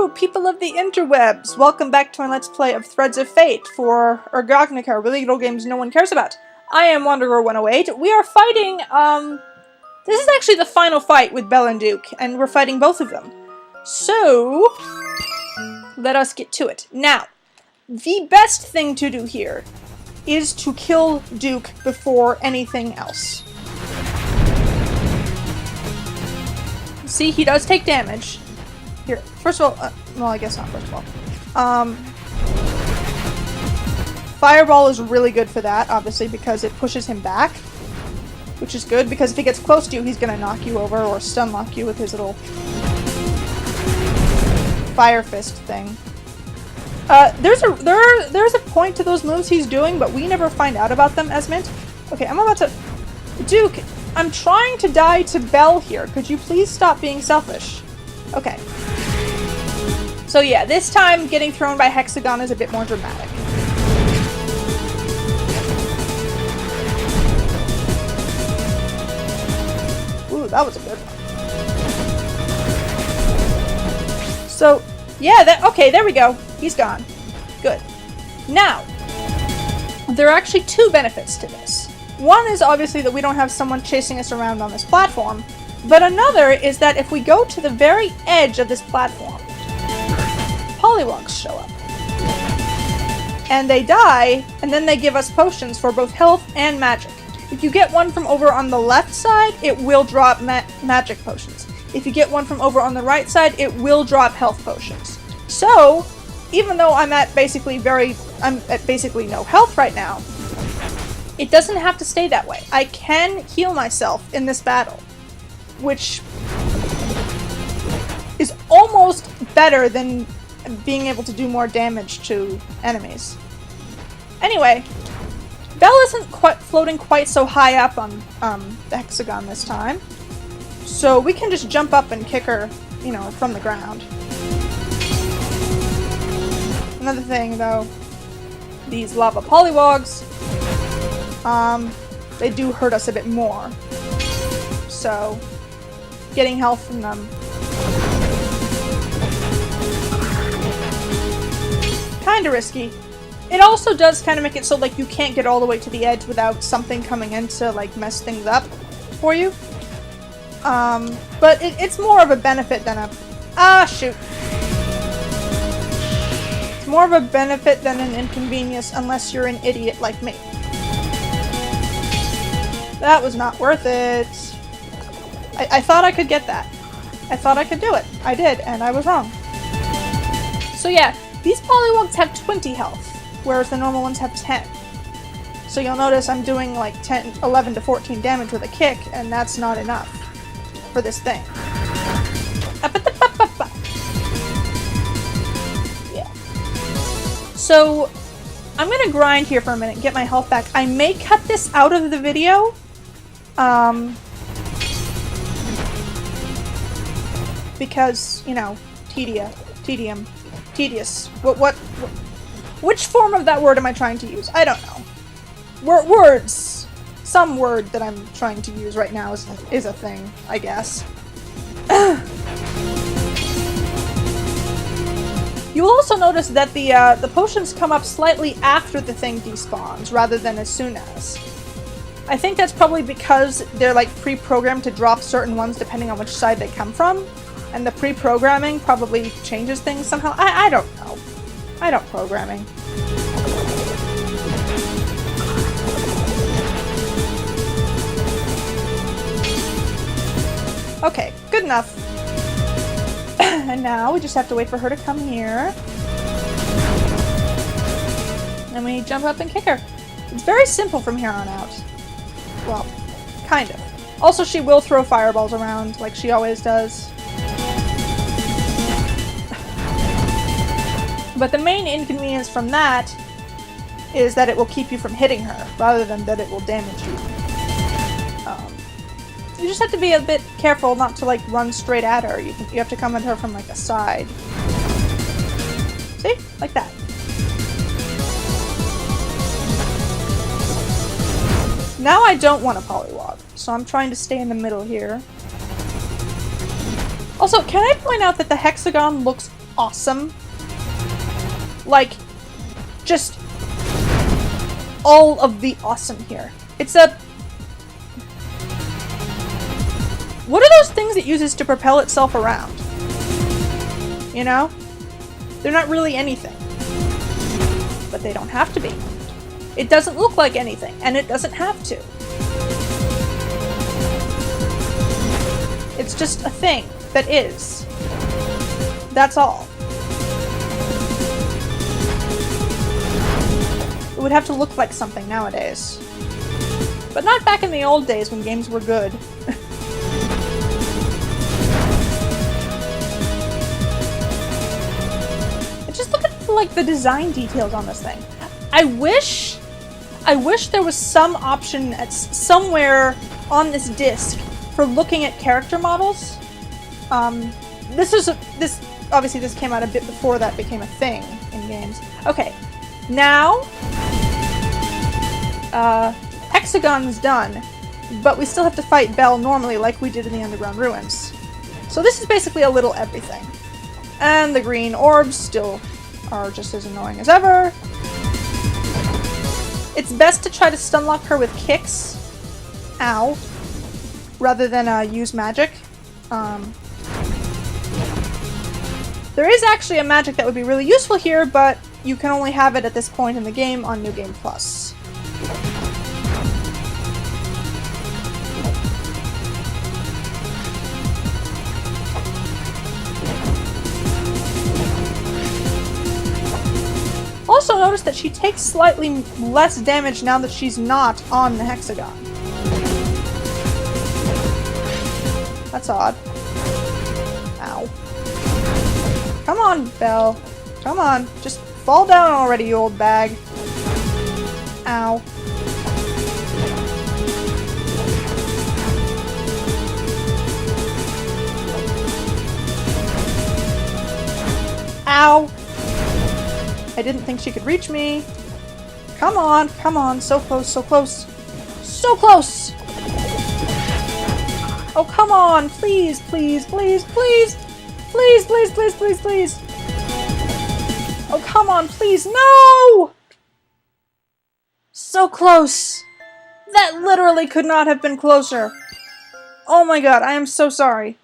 people of the interwebs! Welcome back to my Let's Play of Threads of Fate for RGOGNOCA, illegal games no one cares about. I am Wanderer108. We are fighting, this is actually the final fight with Belle and Duke, and we're fighting both of them. So, let us get to it. Now, the best thing to do here is to kill Duke before anything else. See, he does take damage. Here, first of all, well, I guess not first of all. Fireball is really good for that, obviously, because it pushes him back. Which is good, because if he gets close to you, he's gonna knock you over or stun lock you with his little fire fist thing. There's a point to those moves he's doing, but we never find out about them, Esmond. Okay, I'm about to... Duke, I'm trying to die to Belle here. Could you please stop being selfish? Okay. So yeah, this time getting thrown by Hexagon is a bit more dramatic. Ooh, that was a good one. So, yeah, okay, there we go. He's gone. Good. Now, there are actually two benefits to this. One is obviously that we don't have someone chasing us around on this platform, but another is that if we go to the very edge of this platform, polywogs show up. And they die, and then they give us potions for both health and magic. If you get one from over on the left side, it will drop magic potions. If you get one from over on the right side, it will drop health potions. So, even though I'm at basically no health right now, it doesn't have to stay that way. I can heal myself in this battle, which is almost better than being able to do more damage to enemies. Anyway, Belle isn't floating quite so high up on the hexagon this time, so we can just jump up and kick her, you know, from the ground. Another thing, though, these lava polywogs, they do hurt us a bit more, so getting health from them kinda risky. It also does kind of make it so like you can't get all the way to the edge without something coming in to like mess things up for you. But it's more of a benefit than a... Ah, shoot. It's more of a benefit than an inconvenience unless you're an idiot like me. That was not worth it. I thought I could get that. I thought I could do it. I did, and I was wrong. So yeah, these polywogs have 20 health, whereas the normal ones have 10. So you'll notice I'm doing like 11 to 14 damage with a kick, and that's not enough for this thing. Yeah. So I'm gonna grind here for a minute and get my health back. I may cut this out of the video. Because, you know, tedious. Which form of that word am I trying to use? I don't know. Words. Some word that I'm trying to use right now is a thing, I guess. You'll also notice that the potions come up slightly after the thing despawns, rather than as soon as. I think that's probably because they're like pre-programmed to drop certain ones depending on which side they come from. And the pre-programming probably changes things somehow. I don't know. I don't programming. Okay, good enough. And now we just have to wait for her to come here. And we jump up and kick her. It's very simple from here on out. Well, kind of. Also, she will throw fireballs around like she always does. But the main inconvenience from that is that it will keep you from hitting her, rather than that it will damage you. You just have to be a bit careful not to like run straight at her. You have to come at her from like a side. See? Like that. Now I don't want a polywog, so I'm trying to stay in the middle here. Also, can I point out that the hexagon looks awesome. Like, just all of the awesome here. It's a... What are those things it uses to propel itself around? You know? They're not really anything. But they don't have to be. It doesn't look like anything, and it doesn't have to. It's just a thing that is. That's all. It would have to look like something nowadays. But not back in the old days when games were good. Just look at like the design details on this thing. I wish there was some option at somewhere on this disc for looking at character models. This obviously this came out a bit before that became a thing in games. Okay, now Hexagon's done, but we still have to fight Bell normally like we did in the Underground Ruins. So this is basically a little everything. And the green orbs still are just as annoying as ever. It's best to try to stunlock her with kicks. Ow. Rather than use magic. There is actually a magic that would be really useful here, but you can only have it at this point in the game on New Game Plus. Also notice that she takes slightly less damage now that she's not on the hexagon. That's odd. Ow. Come on, Belle. Come on. Just fall down already, you old bag. Ow. Ow. I didn't think she could reach me. Come on, come on. So close, so close. So close! Oh, come on. Please, please, please, please. Please, please, please, please, please. Oh, come on, please. No! So close. That literally could not have been closer. Oh my god, I am so sorry.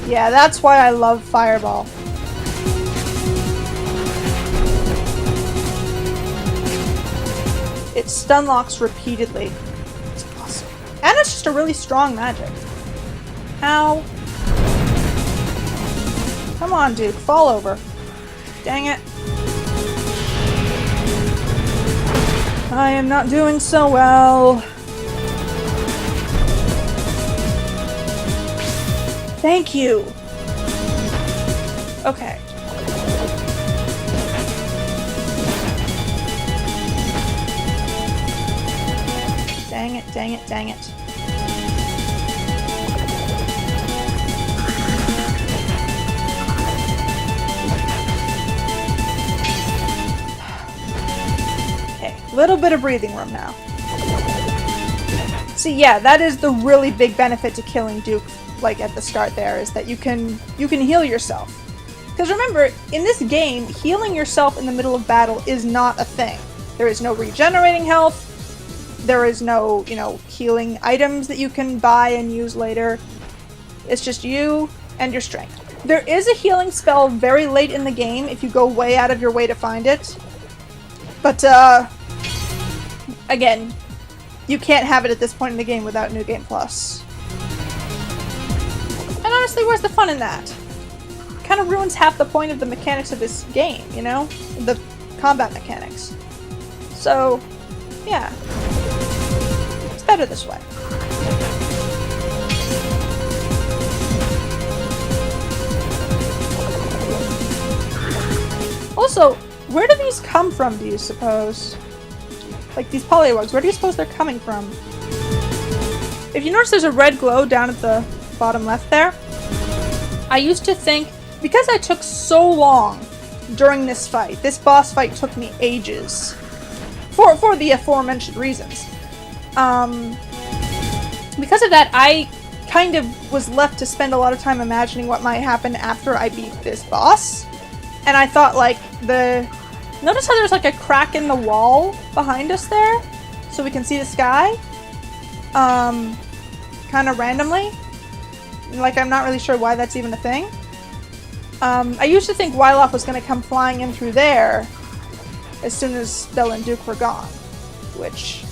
Yeah, that's why I love Fireball. It stunlocks repeatedly. It's awesome. And it's just a really strong magic. Ow. Come on, dude. Fall over. Dang it. I am not doing so well. Thank you! Okay. Dang it, dang it, dang it. Okay, little bit of breathing room now. See, yeah, that is the really big benefit to killing Duke. Like at the start there, is that you can heal yourself. Because remember, in this game, healing yourself in the middle of battle is not a thing. There is no regenerating health. There is no, healing items that you can buy and use later. It's just you and your strength. There is a healing spell very late in the game if you go way out of your way to find it. But, again, you can't have it at this point in the game without New Game Plus. And honestly, where's the fun in that? It kind of ruins half the point of the mechanics of this game, The combat mechanics. So, yeah. It's better this way. Also, where do these come from, do you suppose? Like these pollywogs, where do you suppose they're coming from? If you notice there's a red glow down at the bottom left there, I used to think, because I took so long during this fight, this boss fight took me ages, for the aforementioned reasons. Because of that, I kind of was left to spend a lot of time imagining what might happen after I beat this boss. And I thought, like, notice how there's like a crack in the wall behind us there? So we can see the sky? Kind of randomly. Like, I'm not really sure why that's even a thing. I used to think Wylaf was going to come flying in through there as soon as Belle and Duke were gone. Which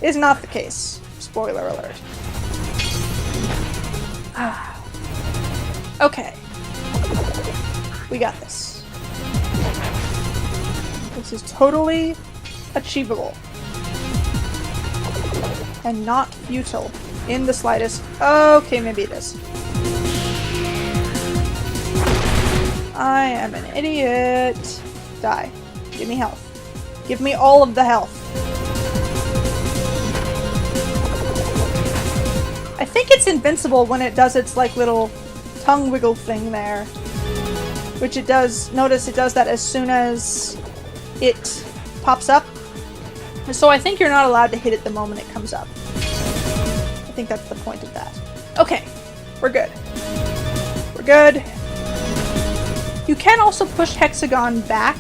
is not the case. Spoiler alert. Okay. We got this. This is totally achievable. And not futile in the slightest. Okay, maybe it is. I am an idiot. Die. Give me health. Give me all of the health. I think it's invincible when it does its like little tongue wiggle thing there. Which it does, notice it does that as soon as it pops up. So I think you're not allowed to hit it the moment it comes up. I think that's the point of that. Okay, we're good. We're good. You can also push Hexagon back.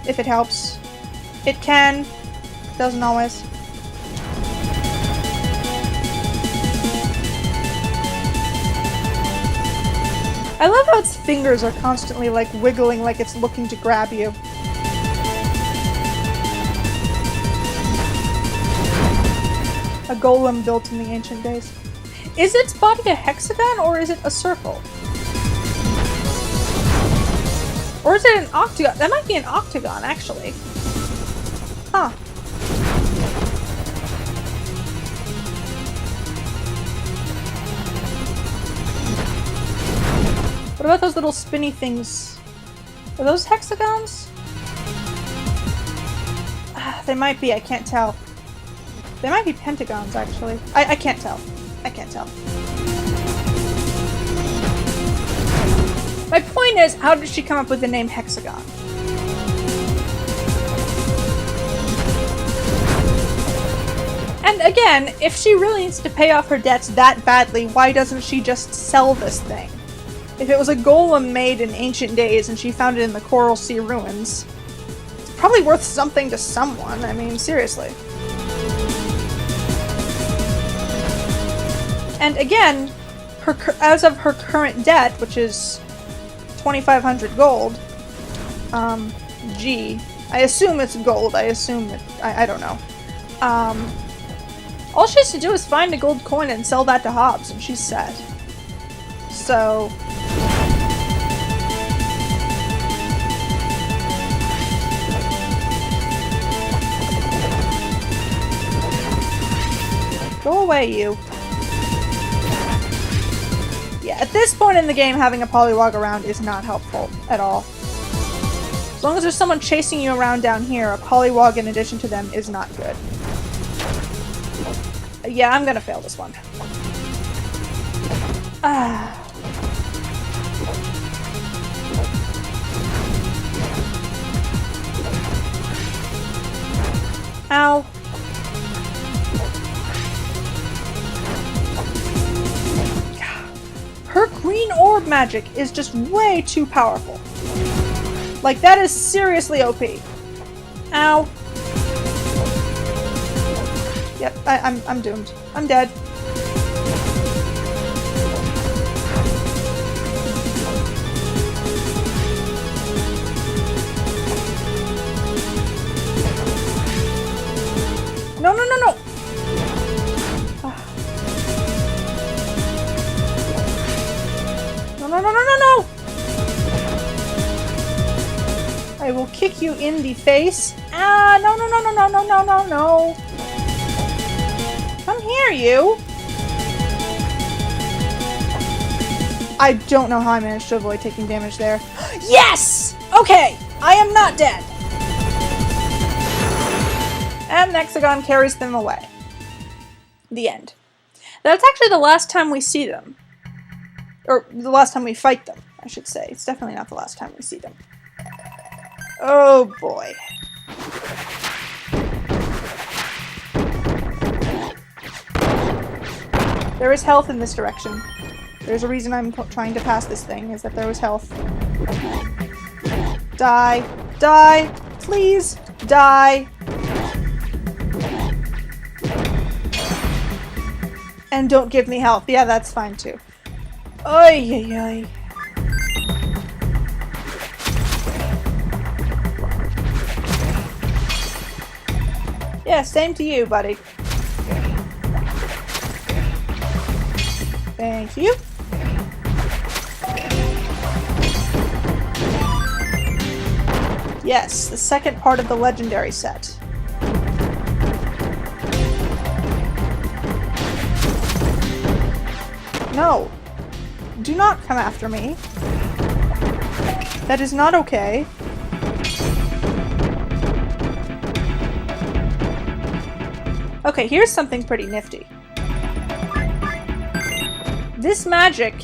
If it helps. It can. Doesn't always. I love how its fingers are constantly like wiggling like it's looking to grab you. A golem built in the ancient days. Is its body a hexagon or is it a circle? Or is it an octagon? That might be an octagon, actually. Huh. What about those little spinny things? Are those hexagons? They might be, I can't tell. They might be pentagons, actually. I can't tell. I can't tell. My point is, how did she come up with the name Hexagon? And again, if she really needs to pay off her debts that badly, why doesn't she just sell this thing? If it was a golem made in ancient days and she found it in the Coral Sea ruins, it's probably worth something to someone. I mean, seriously. And again, as of her current debt, which is 2,500 gold, G, I assume it's gold, I assume it, I don't know. All she has to do is find a gold coin and sell that to Hobbs, and she's set. So... go away, you. Yeah, at this point in the game, having a polywog around is not helpful at all. As long as there's someone chasing you around down here, a polywog in addition to them is not good. Yeah, I'm gonna fail this one. Ow. Her green orb magic is just way too powerful. Like, that is seriously OP. Ow. Yep, I'm doomed. I'm dead. No, no, no, no! No, no, no, no, no, no! I will kick you in the face. Ah, no, no, no, no, no, no, no, no, no. Come here, you. I don't know how I managed to avoid taking damage there. Yes! Okay, I am not dead. And the Hexagon carries them away. The end. That's actually the last time we see them. Or the last time we fight them, I should say. It's definitely not the last time we see them. Oh boy. There is health in this direction. There's a reason I'm trying to pass this thing, is that there was health. Die. Die. Please. Die. And don't give me health. Yeah, that's fine too. Oy, oy, oy. Yeah, same to you, buddy. Thank you. Yes, the second part of the legendary set. No. Do not come after me. That is not okay. Okay, here's something pretty nifty. This magic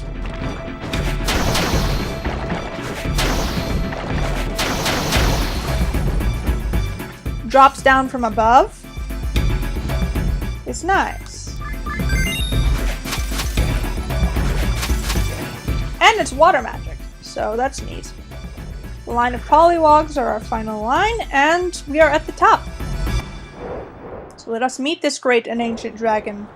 drops down from above. It's nice. And it's water magic, so that's neat. The line of polywogs are our final line, and we are at the top. So let us meet this great and ancient dragon.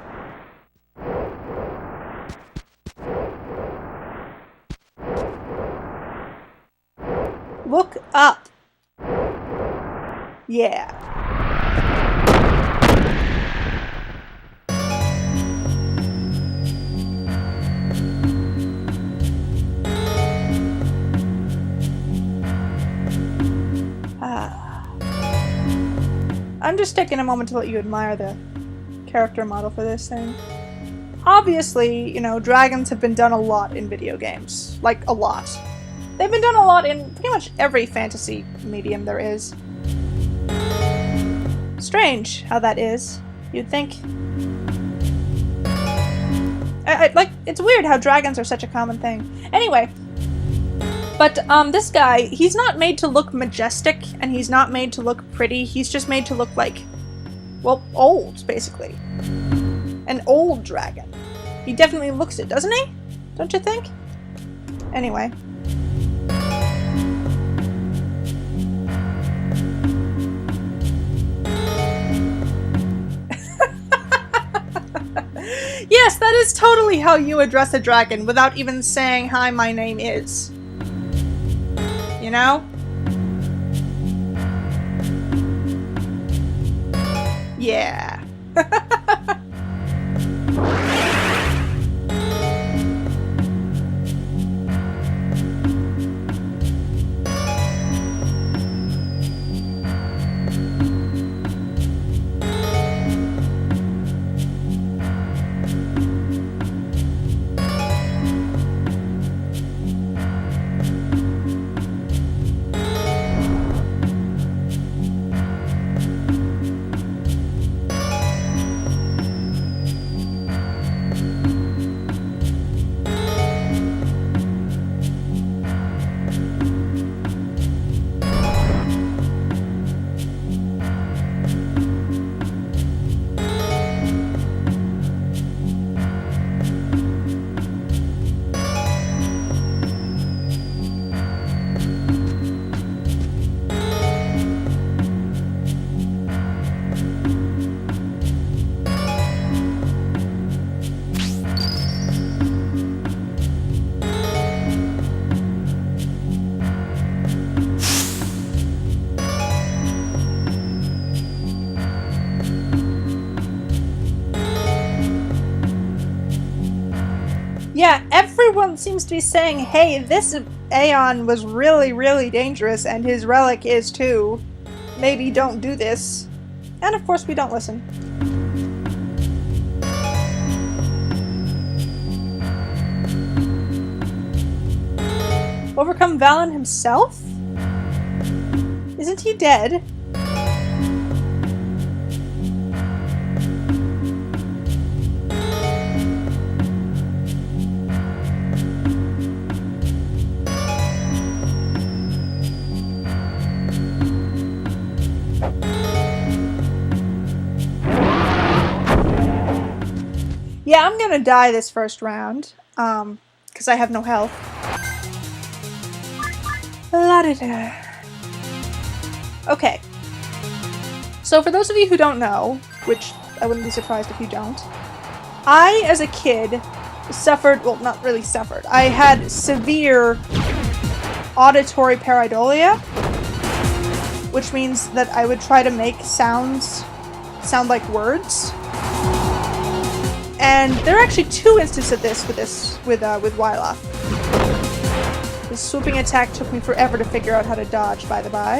Look up. Yeah. I'm just taking a moment to let you admire the character model for this thing. Obviously, you know, dragons have been done a lot in video games. Like, a lot. They've been done a lot in pretty much every fantasy medium there is. Strange how that is, you'd think. Like, it's weird how dragons are such a common thing. Anyway. But, this guy, he's not made to look majestic, and he's not made to look pretty. He's just made to look like, well, old, basically. An old dragon. He definitely looks it, doesn't he? Don't you think? Anyway. Yes, that is totally how you address a dragon without even saying, "Hi, my name is." You know? Yeah. Yeah, everyone seems to be saying, hey, this Aeon was really, really dangerous, and his relic is too. Maybe don't do this. And of course we don't listen. Overcome Valen himself? Isn't he dead? Yeah, I'm gonna die this first round, because I have no health. La-da-da. Okay. So for those of you who don't know, which I wouldn't be surprised if you don't, I, as a kid, suffered, well, not really suffered, I had severe auditory pareidolia, which means that I would try to make sounds sound like words. And there are actually 2 instances of this with Wylaf. The swooping attack took me forever to figure out how to dodge, by the by.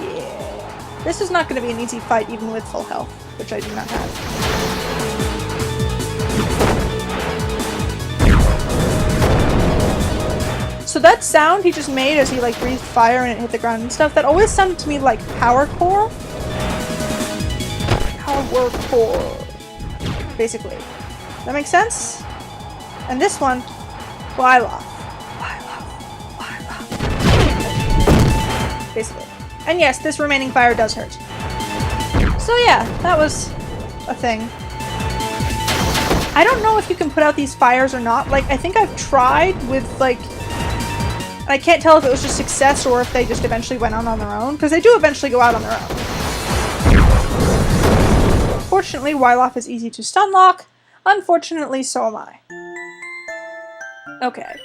Yeah. This is not going to be an easy fight even with full health, which I do not have. So that sound he just made as he like breathed fire and it hit the ground and stuff, that always sounded to me like power core. Power core. Basically. That makes sense? And this one, Wylaf. Wylaf. Basically. And yes, this remaining fire does hurt. So yeah, that was a thing. I don't know if you can put out these fires or not. Like, I think I've tried with, like... I can't tell if it was just success or if they just eventually went on their own, because they do eventually go out on their own. Fortunately, Wylaf is easy to stun lock. Unfortunately, so am I. Okay.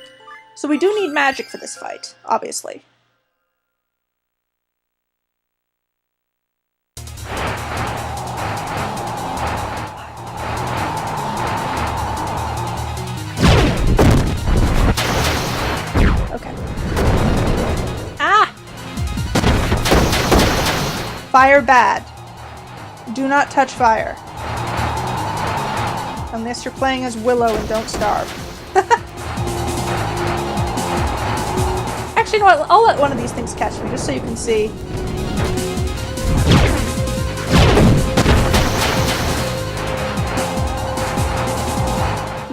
So we do need magic for this fight, obviously. Okay. Ah! Fire bad. Do not touch fire. Unless you're playing as Willow and don't starve. Actually, you know what? I'll let one of these things catch me, just so you can see.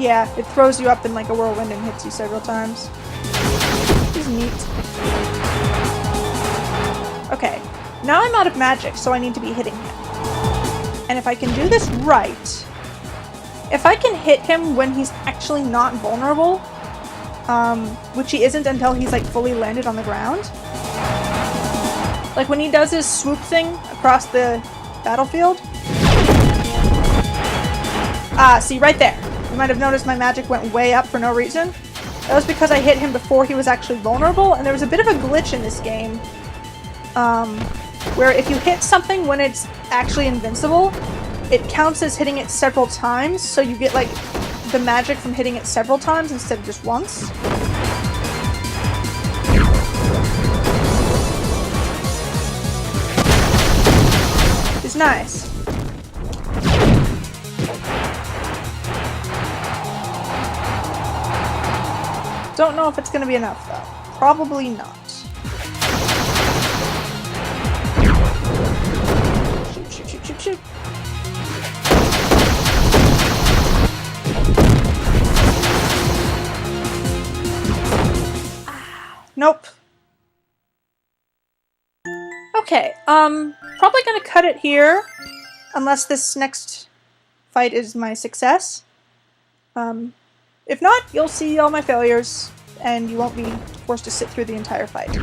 Yeah, it throws you up in like a whirlwind and hits you several times. Which is neat. Okay, now I'm out of magic, so I need to be hitting him. And if I can do this right... If I can hit him when he's actually not vulnerable, which he isn't until he's like fully landed on the ground. Like when he does his swoop thing across the battlefield. Ah, see right there. You might have noticed my magic went way up for no reason. That was because I hit him before he was actually vulnerable, and there was a bit of a glitch in this game. Where if you hit something when it's actually invincible, it counts as hitting it several times, so you get, like, the magic from hitting it several times instead of just once. It's nice. Don't know if it's gonna be enough, though. Probably not. Shoot, shoot, shoot, shoot, shoot. Nope. Okay, probably gonna cut it here, unless this next fight is my success. If not, you'll see all my failures, and you won't be forced to sit through the entire fight.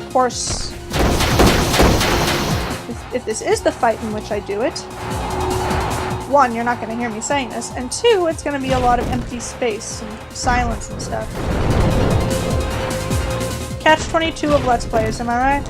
Of course, if this is the fight in which I do it, one, you're not going to hear me saying this, and two, it's going to be a lot of empty space and silence and stuff. Catch-22 of Let's Plays, am I right?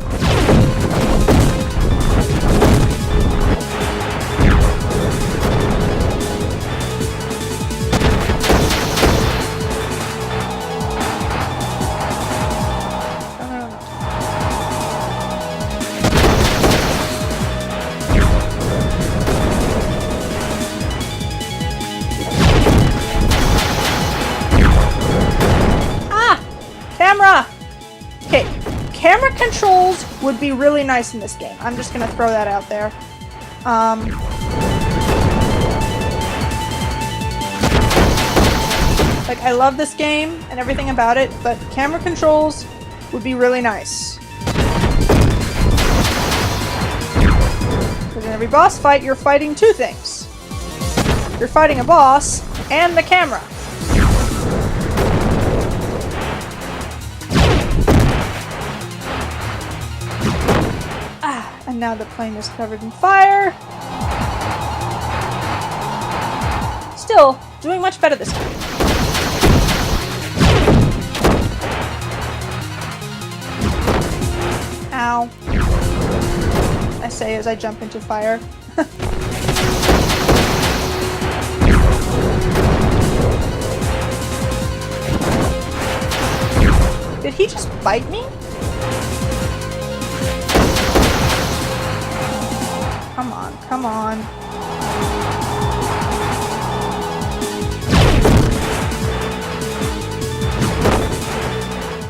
Camera controls would be really nice in this game. I'm just gonna throw that out there. Like, I love this game and everything about it, but camera controls would be really nice. Because in every boss fight, you're fighting two things. You're fighting a boss and the camera. Ah, and now the plane is covered in fire. Still, doing much better this time. Ow. I say as I jump into fire. Did he just bite me? Come on, come on.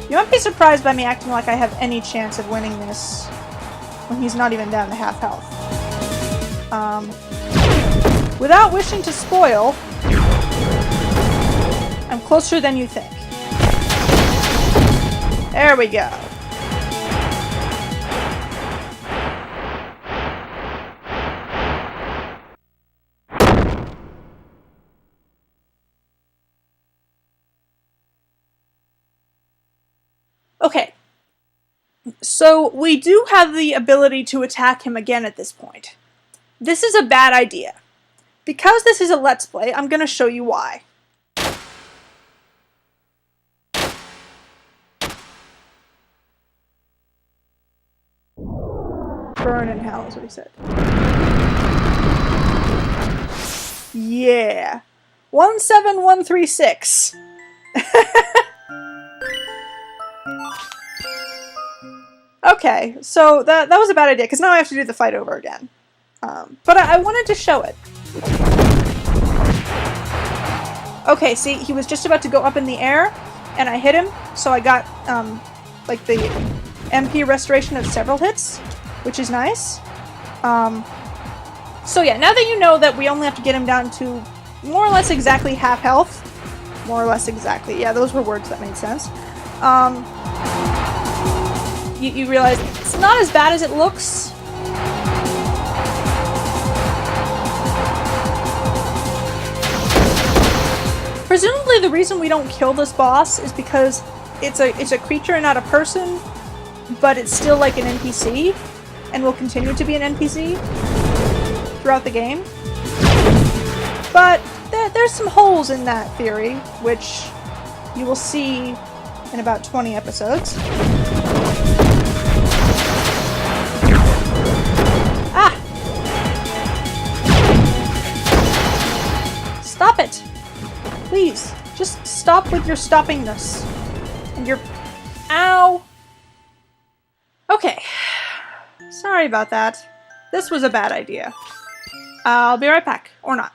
You might be surprised by me acting like I have any chance of winning this when he's not even down to half health. Without wishing to spoil, I'm closer than you think. There we go. Okay, so we do have the ability to attack him again at this point. This is a bad idea. Because this is a Let's Play, I'm going to show you why. Burn in hell is what he said. Yeah. 17136. Okay, so that was a bad idea, because now I have to do the fight over again. But I wanted to show it. Okay, see, he was just about to go up in the air, and I hit him, so I got, like, the MP restoration of several hits, which is nice. So yeah, now that you know that we only have to get him down to more or less exactly half health, more or less exactly, yeah, those were words that made sense, you realize it's not as bad as it looks. Presumably the reason we don't kill this boss is because it's a creature and not a person, but it's still like an NPC, and will continue to be an NPC throughout the game. But there's some holes in that theory, which you will see in about 20 episodes. Ah! Stop it! Please, just stop with your stoppingness. And your... Ow! Okay. Sorry about that. This was a bad idea. I'll be right back. Or not.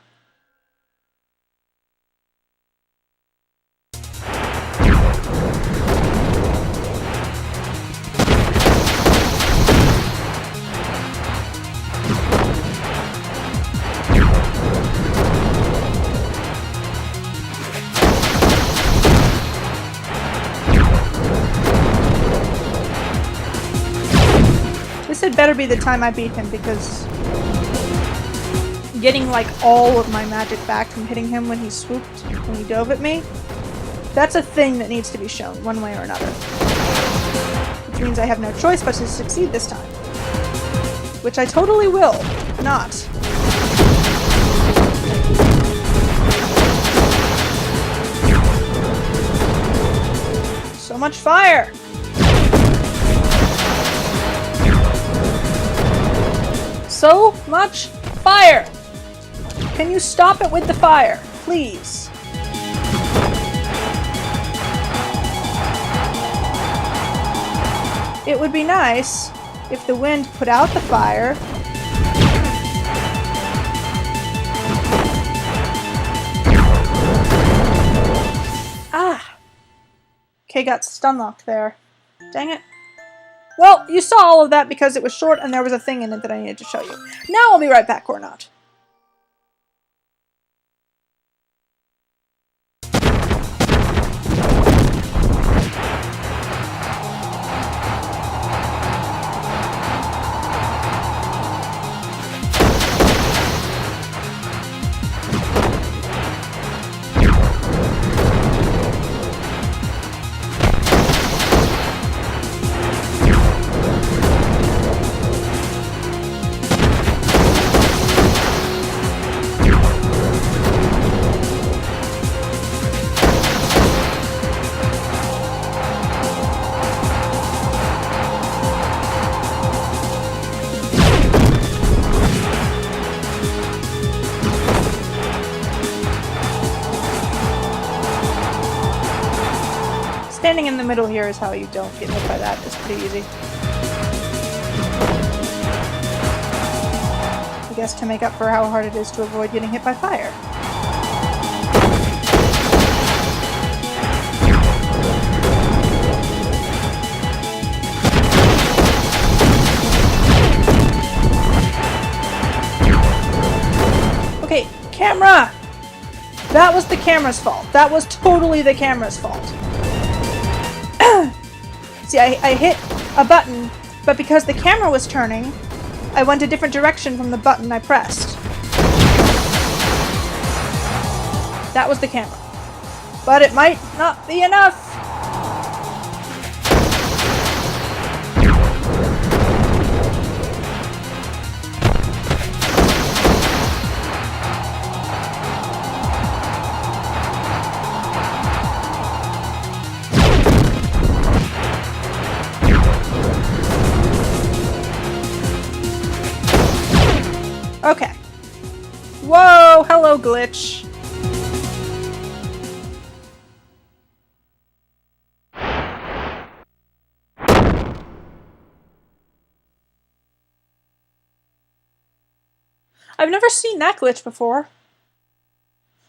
This had better be the time I beat him, because getting like all of my magic back from hitting him when he swooped, when he dove at me, that's a thing that needs to be shown one way or another. Which means I have no choice but to succeed this time. Which I totally will not. So much fire! So much fire! Can you stop it with the fire, please? It would be nice if the wind put out the fire. Ah! Okay, got stun locked there. Dang it. Well, you saw all of that because it was short and there was a thing in it that I needed to show you. Now I'll be right back, or not. Standing in the middle here is how you don't get hit by that. It's pretty easy. I guess to make up for how hard it is to avoid getting hit by fire. Okay, camera! That was the camera's fault. That was totally the camera's fault. See, I hit a button, but because the camera was turning, I went a different direction from the button I pressed. That was the camera. But it might not be enough! Okay. Whoa, hello glitch. I've never seen that glitch before.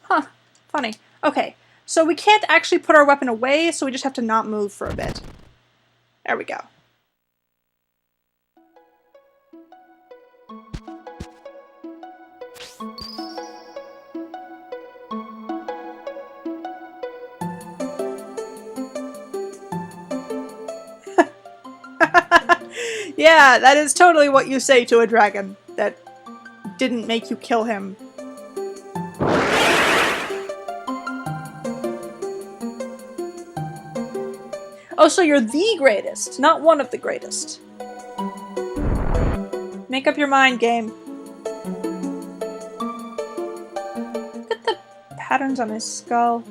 Huh, funny. Okay, so we can't actually put our weapon away, so we just have to not move for a bit. There we go. Yeah, that is totally what you say to a dragon that didn't make you kill him. Oh, so you're the greatest, not one of the greatest. Make up your mind, game. Look at the patterns on his skull.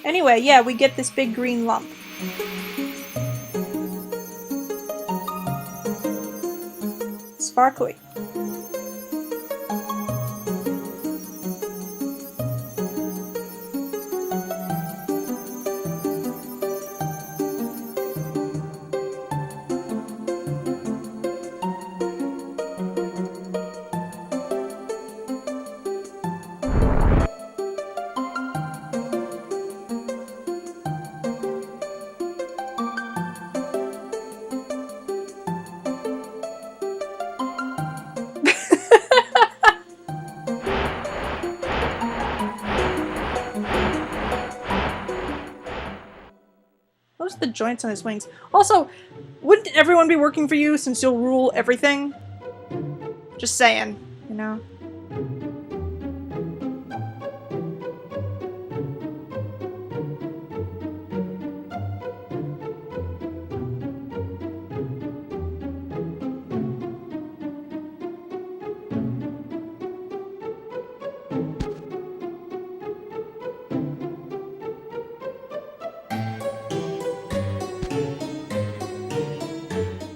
Anyway, yeah, we get this big green lump. Sparkly. The joints on his wings. Also, wouldn't everyone be working for you since you'll rule everything? Just saying, you know?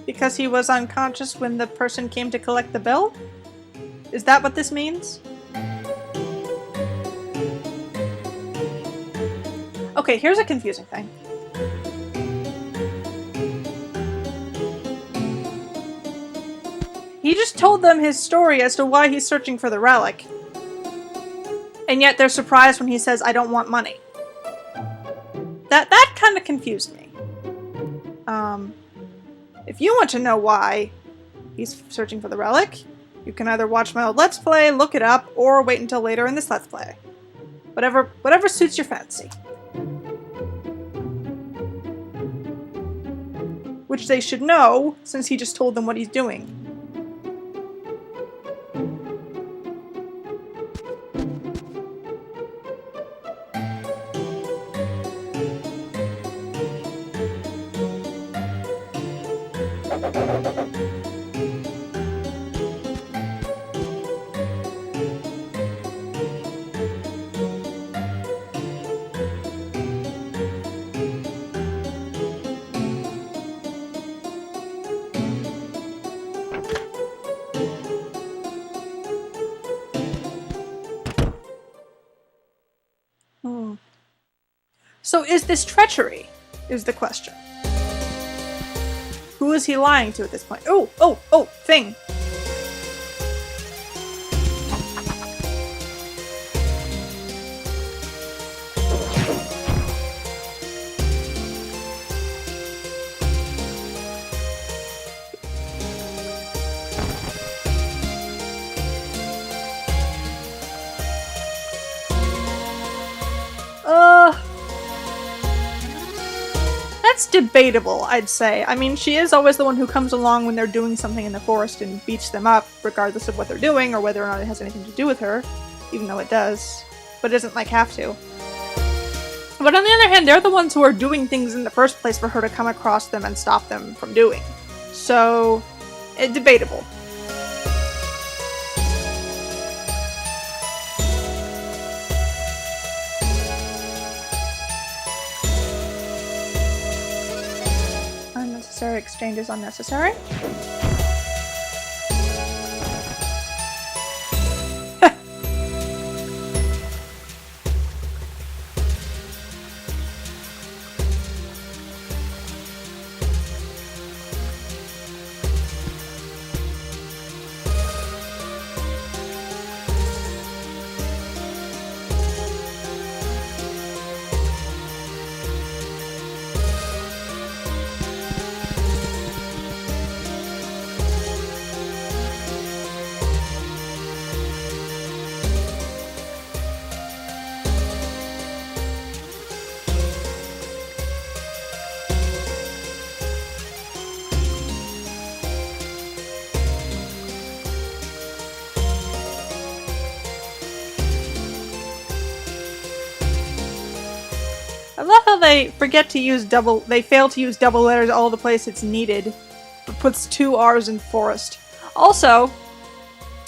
Because he was unconscious when the person came to collect the bill? Is that what this means? Okay, here's a confusing thing. He just told them his story as to why he's searching for the relic. And yet they're surprised when he says, "I don't want money." That kind of confused me. If you want to know why he's searching for the relic, you can either watch my old Let's Play, look it up, or wait until later in this Let's Play. Whatever suits your fancy. Which they should know, since he just told them what he's doing. So is this treachery? Is the question. Who is he lying to at this point? Oh, thing. That's debatable, I'd say. I mean, she is always the one who comes along when they're doing something in the forest and beats them up, regardless of what they're doing or whether or not it has anything to do with her, even though it does. But it doesn't, like, have to. But on the other hand, they're the ones who are doing things in the first place for her to come across them and stop them from doing. So, it's debatable. Unnecessary exchange is unnecessary. I love how they fail to use double letters all the place it's needed, but puts 2 R's in forest. Also,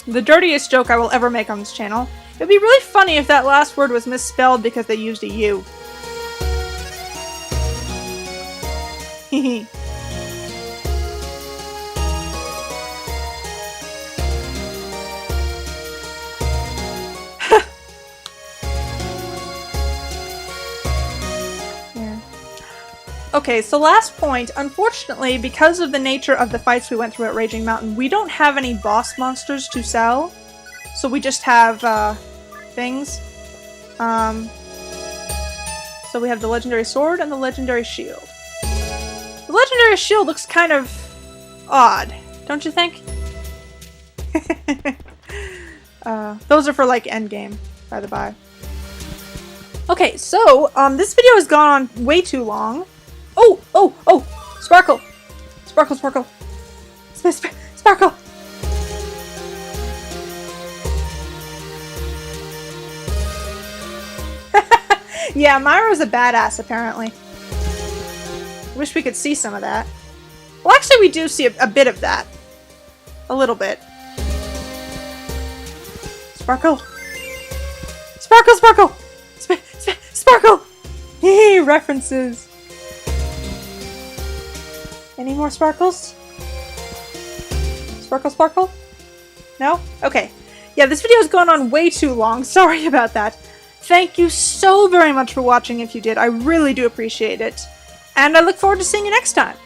the dirtiest joke I will ever make on this channel, it would be really funny if that last word was misspelled because they used a U. Hehe. Okay, so last point, unfortunately, because of the nature of the fights we went through at Raging Mountain, we don't have any boss monsters to sell. So we just have, things. So we have the legendary sword and the legendary shield. The legendary shield looks kind of odd, don't you think? Those are for, like, endgame, by the by. Okay, so, this video has gone on way too long. Oh! Sparkle! Sparkle! Sparkle! Yeah, Myra's a badass, apparently. Wish we could see some of that. Well, actually, we do see a bit of that. A little bit. Sparkle! Sparkle! Sparkle! Yay, references! Any more sparkles? Sparkle? No? Okay. Yeah, this video has gone on way too long. Sorry about that. Thank you so very much for watching if you did. I really do appreciate it. And I look forward to seeing you next time.